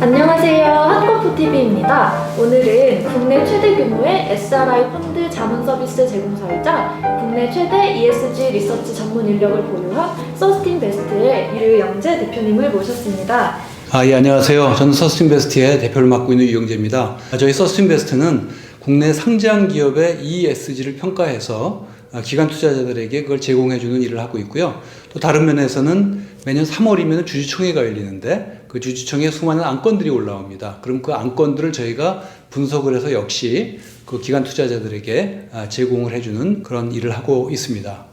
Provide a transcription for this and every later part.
안녕하세요. 한꺼풀TV입니다. 오늘은 국내 최대 규모의 SRI 펀드 자문 서비스 제공사이자 국내 최대 ESG 리서치 전문 인력을 보유한 서스틴베스트의 유영재 대표님을 모셨습니다. 예, 안녕하세요. 저는 서스틴베스트의 대표를 맡고 있는 유영재입니다. 저희 서스틴베스트는 국내 상장 기업의 ESG를 평가해서 기관 투자자들에게 그걸 제공해주는 일을 하고 있고요. 또 다른 면에서는 매년 3월이면 주주총회가 열리는데 그 주주총회에 수많은 안건들이 올라옵니다. 그럼 그 안건들을 저희가 분석을 해서 역시 그 기관 투자자들에게 제공을 해주는 그런 일을 하고 있습니다.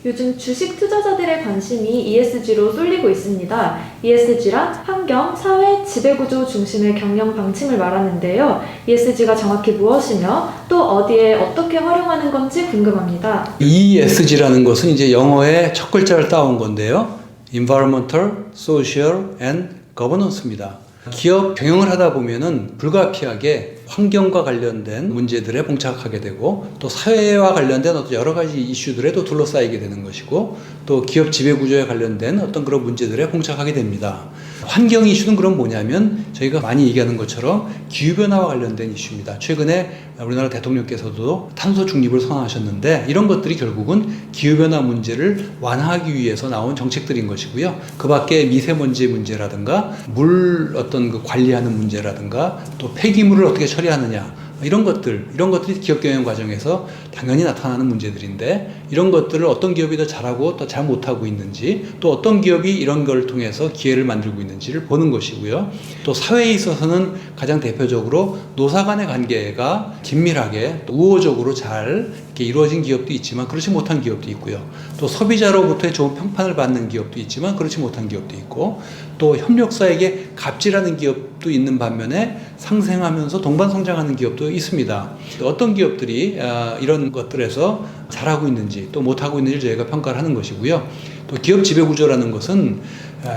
요즘 주식 투자자들의 관심이 ESG로 쏠리고 있습니다. ESG란 환경, 사회, 지배구조 중심의 경영 방침을 말하는데요. ESG가 정확히 무엇이며 또 어디에 어떻게 활용하는 건지 궁금합니다. ESG라는 것은 이제 영어의 첫 글자를 따온 건데요. Environmental, Social and Governance입니다. 기업 경영을 하다 보면은 불가피하게 환경과 관련된 문제들에 봉착하게 되고 또 사회와 관련된 어떤 여러 가지 이슈들에도 둘러싸이게 되는 것이고 또 기업 지배 구조에 관련된 어떤 그런 문제들에 봉착하게 됩니다. 환경 이슈는 그럼 뭐냐면 저희가 많이 얘기하는 것처럼 기후변화와 관련된 이슈입니다. 최근에 우리나라 대통령께서도 탄소 중립을 선언하셨는데 이런 것들이 결국은 기후변화 문제를 완화하기 위해서 나온 정책들인 것이고요. 그 밖에 미세먼지 문제라든가 물 어떤 그 관리하는 문제라든가 또 폐기물을 어떻게 처리하느냐 이런 것들이 기업 경영 과정에서 당연히 나타나는 문제들인데 이런 것들을 어떤 기업이 더 잘하고 또 잘 못하고 있는지 또 어떤 기업이 이런 걸 통해서 기회를 만들고 있는지를 보는 것이고요. 또 사회에 있어서는 가장 대표적으로 노사 간의 관계가 긴밀하게 또 우호적으로 잘 이렇게 이루어진 기업도 있지만 그렇지 못한 기업도 있고요. 또 소비자로부터의 좋은 평판을 받는 기업도 있지만 그렇지 못한 기업도 있고 또 협력사에게 갑질하는 기업도 있는 반면에 상생하면서 동반성장하는 기업도 있습니다. 어떤 기업들이 이런 것들에서 잘하고 있는지 또 못하고 있는지를 저희가 평가를 하는 것이고요. 또 기업 지배구조라는 것은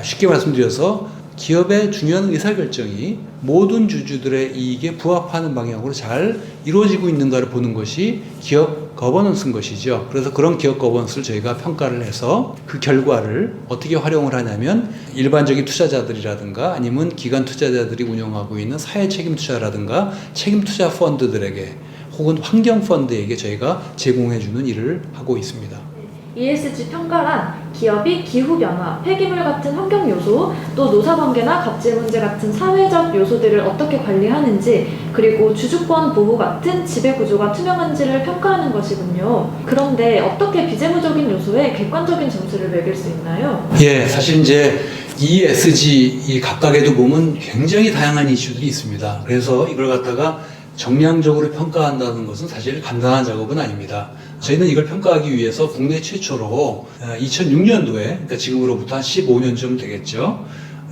쉽게 말씀드려서 기업의 중요한 의사결정이 모든 주주들의 이익에 부합하는 방향으로 잘 이루어지고 있는가를 보는 것이 기업 거버넌스인 것이죠. 그래서 그런 기업 거버넌스를 저희가 평가를 해서 그 결과를 어떻게 활용을 하냐면 일반적인 투자자들이라든가 아니면 기관 투자자들이 운영하고 있는 사회 책임 투자라든가 책임 투자 펀드들에게 혹은 환경 펀드에게 저희가 제공해주는 일을 하고 있습니다. ESG 평가란 기업이 기후변화, 폐기물 같은 환경 요소, 또 노사관계나 갑질 문제 같은 사회적 요소들을 어떻게 관리하는지, 그리고 주주권 보호 같은 지배구조가 투명한지를 평가하는 것이군요. 그런데 어떻게 비재무적인 요소에 객관적인 점수를 매길 수 있나요? 예, 사실 이제 ESG 이 각각에도 보면 굉장히 다양한 이슈들이 있습니다. 그래서 이걸 갖다가 정량적으로 평가한다는 것은 사실 간단한 작업은 아닙니다. 저희는 이걸 평가하기 위해서 국내 최초로 2006년도에 그러니까 지금으로부터 한 15년쯤 되겠죠.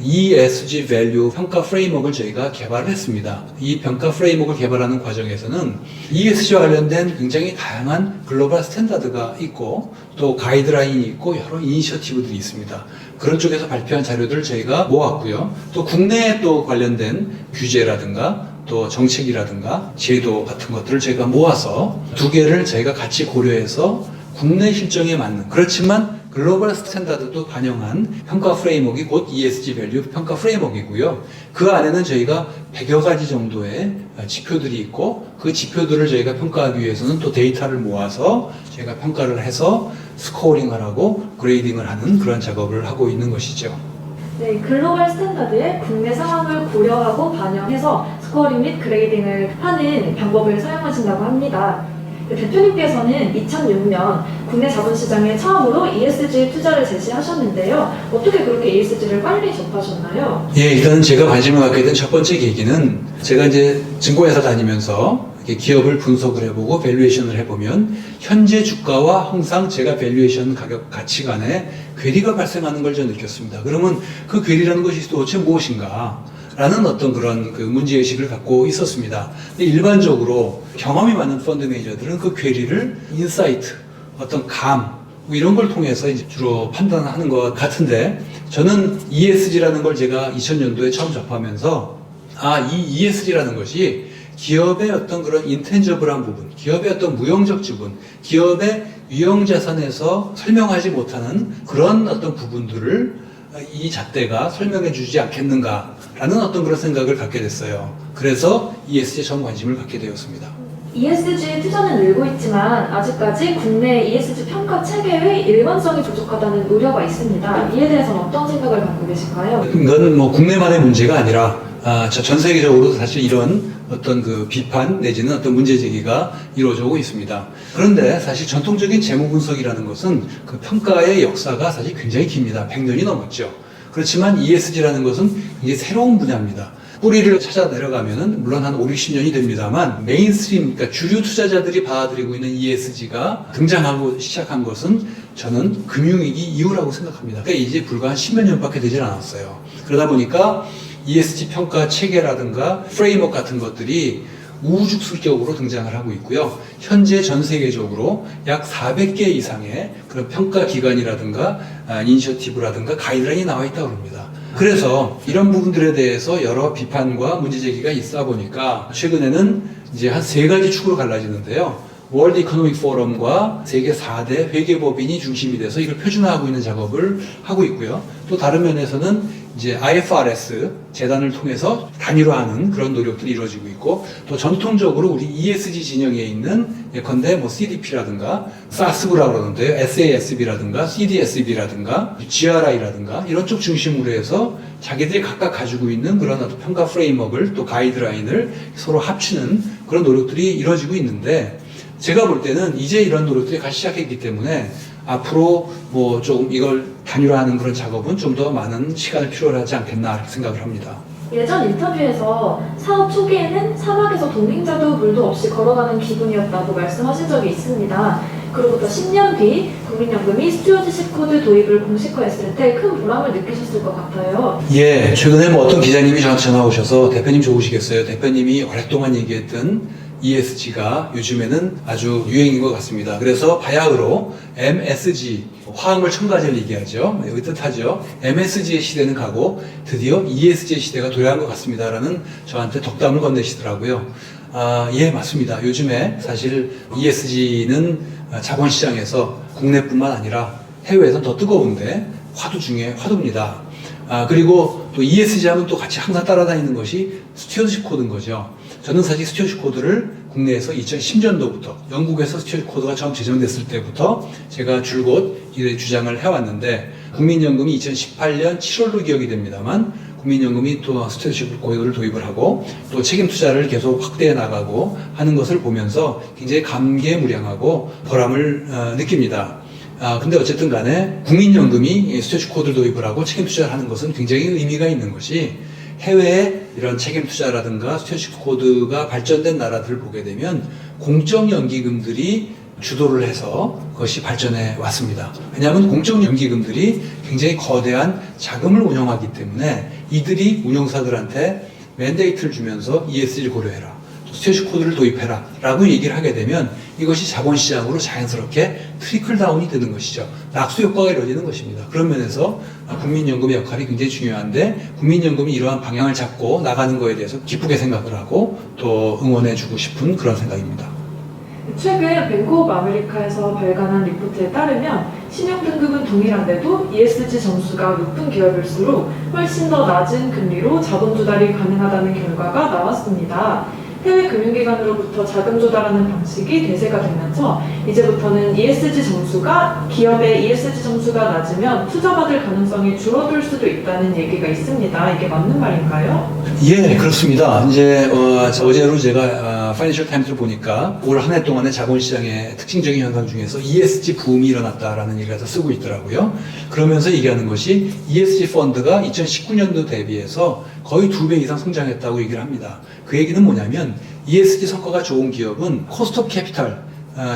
ESG 밸류 평가 프레임워크를 저희가 개발을 했습니다. 이 평가 프레임워크를 개발하는 과정에서는 ESG와 관련된 굉장히 다양한 글로벌 스탠다드가 있고 또 가이드라인이 있고 여러 이니셔티브들이 있습니다. 그런 쪽에서 발표한 자료들을 저희가 모았고요. 또 국내에 또 관련된 규제라든가 또 정책이라든가 제도 같은 것들을 저희가 모아서 두 개를 저희가 같이 고려해서 국내 실정에 맞는 그렇지만 글로벌 스탠다드도 반영한 평가 프레임워크이 곧 ESG 밸류 평가 프레임워크이고요. 그 안에는 저희가 100여 가지 정도의 지표들이 있고 그 지표들을 저희가 평가하기 위해서는 또 데이터를 모아서 저희가 평가를 해서 스코어링을 하고 그레이딩을 하는 그런 작업을 하고 있는 것이죠. 네, 글로벌 스탠다드의 국내 상황을 고려하고 반영해서 스코어링 및 그레이딩을 하는 방법을 사용하신다고 합니다. 대표님께서는 2006년 국내 자본시장에 처음으로 ESG 투자를 제시하셨는데요. 어떻게 그렇게 ESG를 빨리 접하셨나요? 예, 일단 제가 관심을 갖게 된 첫 번째 계기는 제가 이제 증권회사 다니면서 기업을 분석을 해보고 밸류에이션을 해보면 현재 주가와 항상 제가 밸류에이션 가격 가치 간에 괴리가 발생하는 걸 저는 느꼈습니다. 그러면 그 괴리라는 것이 도대체 무엇인가? 라는 어떤 그런 그 문제의식을 갖고 있었습니다. 근데 일반적으로 경험이 많은 펀드 매니저들은 그 괴리를 인사이트, 어떤 감, 뭐 이런 걸 통해서 이제 주로 판단하는 것 같은데 저는 ESG라는 걸 제가 2000년도에 처음 접하면서 이 ESG라는 것이 기업의 어떤 그런 인텐저블한 부분, 기업의 어떤 무형적 지분, 기업의 유형자산에서 설명하지 못하는 그런 어떤 부분들을 이 잣대가 설명해 주지 않겠는가라는 어떤 그런 생각을 갖게 됐어요. 그래서 ESG에 처음 관심을 갖게 되었습니다. ESG에 투자는 늘고 있지만 아직까지 국내 ESG 평가 체계의 일관성이 부족하다는 우려가 있습니다. 이에 대해서는 어떤 생각을 갖고 계신가요? 이건 뭐 국내만의 문제가 아니라 전 세계적으로도 사실 이런 어떤 그 비판 내지는 어떤 문제 제기가 이루어지고 있습니다. 그런데 사실 전통적인 재무 분석이라는 것은 그 평가의 역사가 사실 굉장히 깁니다. 100년이 넘었죠. 그렇지만 ESG라는 것은 이제 새로운 분야입니다. 뿌리를 찾아 내려가면은 물론 한 5, 60년이 됩니다만 메인스트림, 그러니까 주류 투자자들이 받아들이고 있는 ESG가 등장하고 시작한 것은 저는 금융위기 이후라고 생각합니다. 그러니까 이제 불과 한 10몇 년밖에 되질 않았어요. 그러다 보니까 ESG 평가 체계라든가 프레임워크 같은 것들이 우후죽순격으로 등장을 하고 있고요. 현재 전 세계적으로 약 400개 이상의 그런 평가 기관이라든가 이니셔티브라든가 가이드라인이 나와 있다고 합니다. 그래서 이런 부분들에 대해서 여러 비판과 문제 제기가 있다 보니까 최근에는 이제 한 3가지 축으로 갈라지는데요. 월드 이코노믹 포럼과 세계 4대 회계법인이 중심이 돼서 이걸 표준화하고 있는 작업을 하고 있고요. 또 다른 면에서는 이제 IFRS 재단을 통해서 단일화하는 그런 노력들이 이루어지고 있고, 또 전통적으로 우리 ESG 진영에 있는 예컨대 뭐 CDP라든가 SASB라고 그러는데요. SASB라든가 CDSB라든가 GRI라든가 이런 쪽 중심으로 해서 자기들이 각각 가지고 있는 그런 어떤 평가 프레임워크를 또 가이드라인을 서로 합치는 그런 노력들이 이루어지고 있는데, 제가 볼 때는 이제 이런 노력들이 같이 시작했기 때문에 앞으로 뭐 좀 이걸 단일화하는 그런 작업은 좀 더 많은 시간을 필요로 하지 않겠나 이렇게 생각을 합니다. 예전 인터뷰에서 사업 초기에는 사막에서 동행자도 물도 없이 걸어가는 기분이었다고 말씀하신 적이 있습니다. 그로부터 10년 뒤 국민연금이 스튜어드십 코드 도입을 공식화했을 때 큰 보람을 느끼셨을 것 같아요. 예, 최근에 뭐 어떤 기자님이 저한테 전화 오셔서 대표님 좋으시겠어요? 대표님이 오랫동안 얘기했던 ESG가 요즘에는 아주 유행인 것 같습니다. 그래서 바야흐로 MSG, 화학물 첨가제를 얘기하죠. 여기 뜻하죠. MSG의 시대는 가고 드디어 ESG의 시대가 도래한 것 같습니다라는 저한테 덕담을 건네시더라고요. 예, 맞습니다. 요즘에 사실 ESG는 자본시장에서 국내뿐만 아니라 해외에서는 더 뜨거운데 화두 중에 화두입니다. 그리고 또 ESG 하면 또 같이 항상 따라다니는 것이 스튜어드십 코드인 거죠. 저는 사실 스튜어드십 코드를 국내에서 2010년도부터 영국에서 스튜어드십 코드가 처음 제정됐을 때부터 제가 줄곧 이 주장을 해왔는데, 국민연금이 2018년 7월로 기억이 됩니다만 국민연금이 또 스튜어드십 코드를 도입을 하고 또 책임 투자를 계속 확대해 나가고 하는 것을 보면서 굉장히 감개무량하고 보람을 느낍니다. 근데 어쨌든 간에 국민연금이 스튜어드십 코드를 도입을 하고 책임 투자를 하는 것은 굉장히 의미가 있는 것이, 해외에 이런 책임 투자라든가 스튜어드십 코드가 발전된 나라들을 보게 되면 공적연기금들이 주도를 해서 그것이 발전해 왔습니다. 왜냐하면 공적연기금들이 굉장히 거대한 자금을 운영하기 때문에 이들이 운용사들한테 맨데이트를 주면서 ESG를 고려해라, 스튜어드십 코드를 도입해라 라고 얘기를 하게 되면 이것이 자본시장으로 자연스럽게 트리클 다운이 되는 것이죠. 낙수 효과가 이루어지는 것입니다. 그런 면에서 국민연금의 역할이 굉장히 중요한데, 국민연금이 이러한 방향을 잡고 나가는 것에 대해서 기쁘게 생각을 하고 또 응원해주고 싶은 그런 생각입니다. 최근 뱅크 오브 아메리카에서 발간한 리포트에 따르면 신용등급은 동일한데도 ESG 점수가 높은 기업일수록 훨씬 더 낮은 금리로 자본 조달이 가능하다는 결과가 나왔습니다. 해외 금융기관으로부터 자금 조달하는 방식이 대세가 되면서 이제부터는 기업의 ESG 점수가 낮으면 투자받을 가능성이 줄어들 수도 있다는 얘기가 있습니다. 이게 맞는 말인가요? 예, 그렇습니다. 이제 어제로 제가 파이낸셜 타임스를 보니까 올 한 해 동안의 자본시장의 특징적인 현상 중에서 ESG 붐이 일어났다라는 얘기가 쓰고 있더라고요. 그러면서 얘기하는 것이 ESG 펀드가 2019년도 대비해서 거의 2배 이상 성장했다고 얘기를 합니다. 그 얘기는 뭐냐면 ESG 성과가 좋은 기업은 코스트 오브 캐피탈,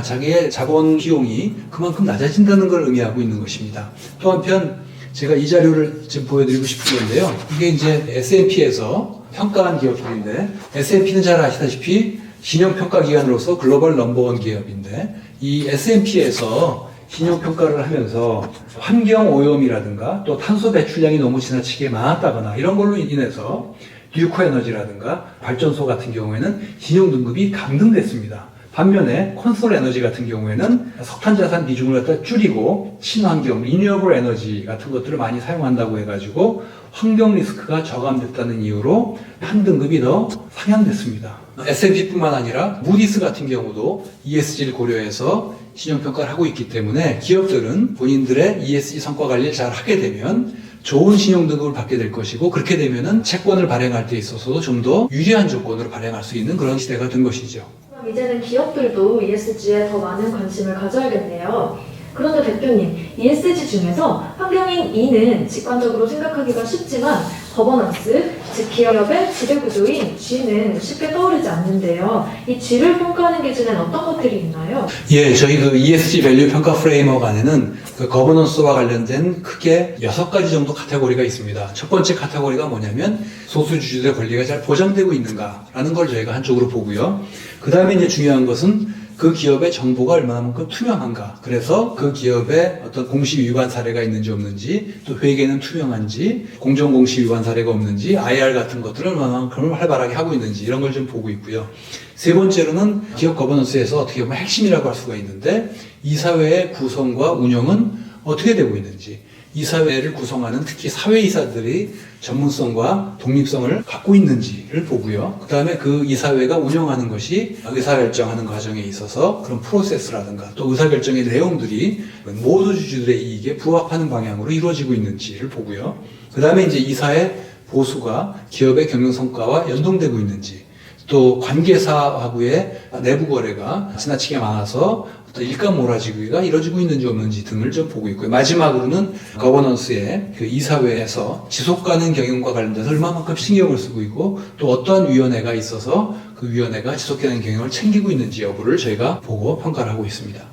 자기의 자본 비용이 그만큼 낮아진다는 걸 의미하고 있는 것입니다. 또 한편 제가 이 자료를 지금 보여드리고 싶은 건데요. 이게 이제 S&P에서 평가한 기업들인데, S&P는 잘 아시다시피 신용평가기관으로서 글로벌 넘버원 기업인데, 이 S&P에서 신용평가를 하면서 환경오염이라든가 또 탄소 배출량이 너무 지나치게 많았다거나 이런 걸로 인해서 듀코 에너지라든가 발전소 같은 경우에는 신용등급이 강등됐습니다. 반면에 콘솔 에너지 같은 경우에는 석탄 자산 비중을 갖다 줄이고 친환경, 리뉴어블 에너지 같은 것들을 많이 사용한다고 해가지고 환경 리스크가 저감됐다는 이유로 한 등급이 더 상향됐습니다. S&P뿐만 아니라 무디스 같은 경우도 ESG를 고려해서 신용평가를 하고 있기 때문에 기업들은 본인들의 ESG 성과 관리를 잘 하게 되면 좋은 신용 등급을 받게 될 것이고, 그렇게 되면은 채권을 발행할 때 있어서도 좀 더 유리한 조건으로 발행할 수 있는 그런 시대가 된 것이죠. 그럼 이제는 기업들도 ESG에 더 많은 관심을 가져야겠네요. 그런데 대표님, ESG 중에서 환경인 E는 직관적으로 생각하기가 쉽지만 거버넌스, 즉 기업의 지배구조인 G는 쉽게 떠오르지 않는데요. 이 G를 평가하는 기준엔 어떤 것들이 있나요? 예, 저희 그 ESG 밸류 평가 프레임워크 안에는 그 거버넌스와 관련된 크게 6가지 정도 카테고리가 있습니다. 첫 번째 카테고리가 뭐냐면 소수주주들의 권리가 잘 보장되고 있는가라는 걸 저희가 한쪽으로 보고요. 그 다음에 이제 중요한 것은 그 기업의 정보가 얼마나만큼 투명한가. 그래서 그 기업의 어떤 공시 위반 사례가 있는지 없는지, 또 회계는 투명한지, 공정 공시 위반 사례가 없는지, IR 같은 것들을 얼마만큼 활발하게 하고 있는지, 이런 걸 좀 보고 있고요. 세 번째로는 기업 거버넌스에서 어떻게 보면 핵심이라고 할 수가 있는데, 이사회의 구성과 운영은 어떻게 되고 있는지, 이사회를 구성하는 특히 사회이사들이 전문성과 독립성을 갖고 있는지를 보고요. 그 다음에 그 이사회가 운영하는 것이 의사결정하는 과정에 있어서 그런 프로세스라든가 또 의사결정의 내용들이 모두 주주들의 이익에 부합하는 방향으로 이루어지고 있는지를 보고요. 그 다음에 이제 이사의 보수가 기업의 경영 성과와 연동되고 있는지, 또 관계사하고의 내부 거래가 지나치게 많아서 어떤 일감 몰아주기가 이루어지고 있는지 없는지 등을 좀 보고 있고요. 마지막으로는 거버넌스의 그 이사회에서 지속 가능 경영과 관련돼서 얼마만큼 신경을 쓰고 있고, 또 어떠한 위원회가 있어서 그 위원회가 지속 가능 경영을 챙기고 있는지 여부를 저희가 보고 평가를 하고 있습니다.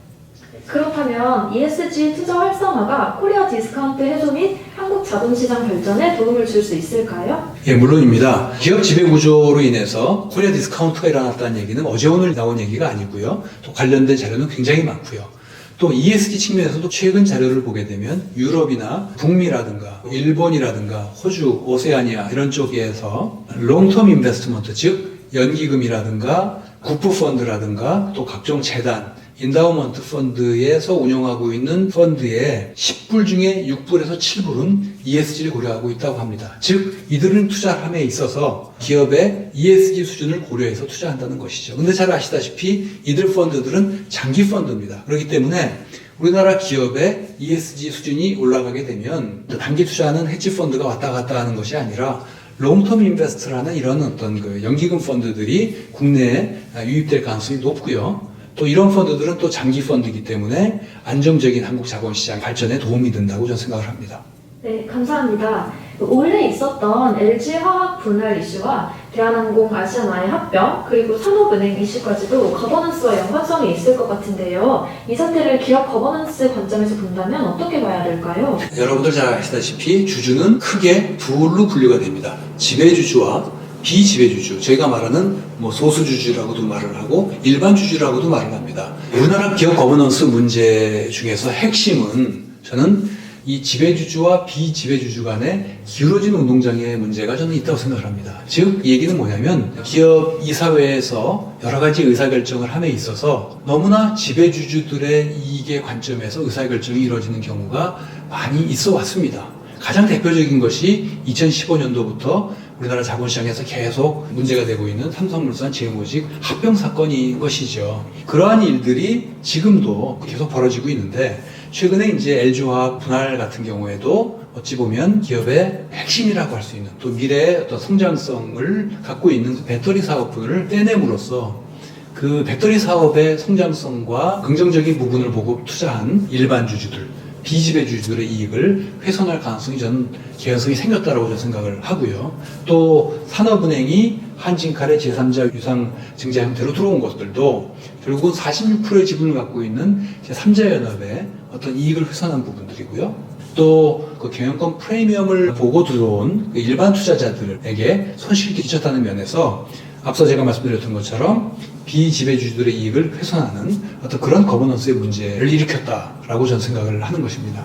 그렇다면 ESG 투자 활성화가 코리아 디스카운트 해소 및 한국 자본시장 발전에 도움을 줄 수 있을까요? 예, 물론입니다. 기업 지배 구조로 인해서 코리아 디스카운트가 일어났다는 얘기는 어제 오늘 나온 얘기가 아니고요. 또 관련된 자료는 굉장히 많고요. 또 ESG 측면에서도 최근 자료를 보게 되면 유럽이나 북미라든가 일본이라든가 호주, 오세아니아 이런 쪽에서 롱텀 인베스트먼트, 즉 연기금이라든가 국부펀드라든가 또 각종 재단, 인다우먼트 펀드에서 운영하고 있는 펀드의 10불 중에 6불에서 7불은 ESG를 고려하고 있다고 합니다. 즉 이들은 투자함에 있어서 기업의 ESG 수준을 고려해서 투자한다는 것이죠. 근데 잘 아시다시피 이들 펀드들은 장기 펀드입니다. 그렇기 때문에 우리나라 기업의 ESG 수준이 올라가게 되면 단기 투자하는 헤지 펀드가 왔다 갔다 하는 것이 아니라 롱텀 인베스트라는 이런 어떤 그 연기금 펀드들이 국내에 유입될 가능성이 높고요. 또 이런 펀드들은 또 장기 펀드이기 때문에 안정적인 한국 자본시장 발전에 도움이 된다고 저는 생각을 합니다. 네, 감사합니다. 올해 있었던 LG화학 분할 이슈와 대한항공 아시아나의 합병, 그리고 산업은행 이슈까지도 거버넌스와 연관성이 있을 것 같은데요. 이 사태를 기업 거버넌스 관점에서 본다면 어떻게 봐야 될까요? 여러분들 잘 아시다시피 주주는 크게 둘로 분류가 됩니다. 지배주주와 비지배주주, 저희가 말하는 소수주주라고도 말을 하고 일반 주주라고도 말을 합니다. 우리나라 기업 거버넌스 문제 중에서 핵심은 저는 이 지배주주와 비지배주주 간의 기울어진 운동장의 문제가 저는 있다고 생각을 합니다. 즉, 이 얘기는 뭐냐면 기업 이사회에서 여러 가지 의사결정을 함에 있어서 너무나 지배주주들의 이익의 관점에서 의사결정이 이루어지는 경우가 많이 있어 왔습니다. 가장 대표적인 것이 2015년도부터 우리나라 자본시장에서 계속 문제가 되고 있는 삼성물산 제휴모직 합병 사건인 것이죠. 그러한 일들이 지금도 계속 벌어지고 있는데, 최근에 이제 LG화학 분할 같은 경우에도 어찌 보면 기업의 핵심이라고 할 수 있는, 또 미래의 어떤 성장성을 갖고 있는 배터리 사업을 떼냄으로써 그 배터리 사업의 성장성과 긍정적인 부분을 보고 투자한 일반 주주들, 비지배주주들의 이익을 훼손할 가능성이 저는 개연성이 생겼다고 저는 생각을 하고요. 또 산업은행이 한진칼의 제3자 유상 증자 형태로 들어온 것들도 결국은 46%의 지분을 갖고 있는 제3자연합의 어떤 이익을 훼손한 부분들이고요. 또 그 경영권 프리미엄을 보고 들어온 그 일반 투자자들에게 손실이 끼쳤다는 면에서 앞서 제가 말씀드렸던 것처럼 비지배주주들의 이익을 훼손하는 어떤 그런 거버넌스의 문제를 일으켰다라고 저는 생각을 하는 것입니다.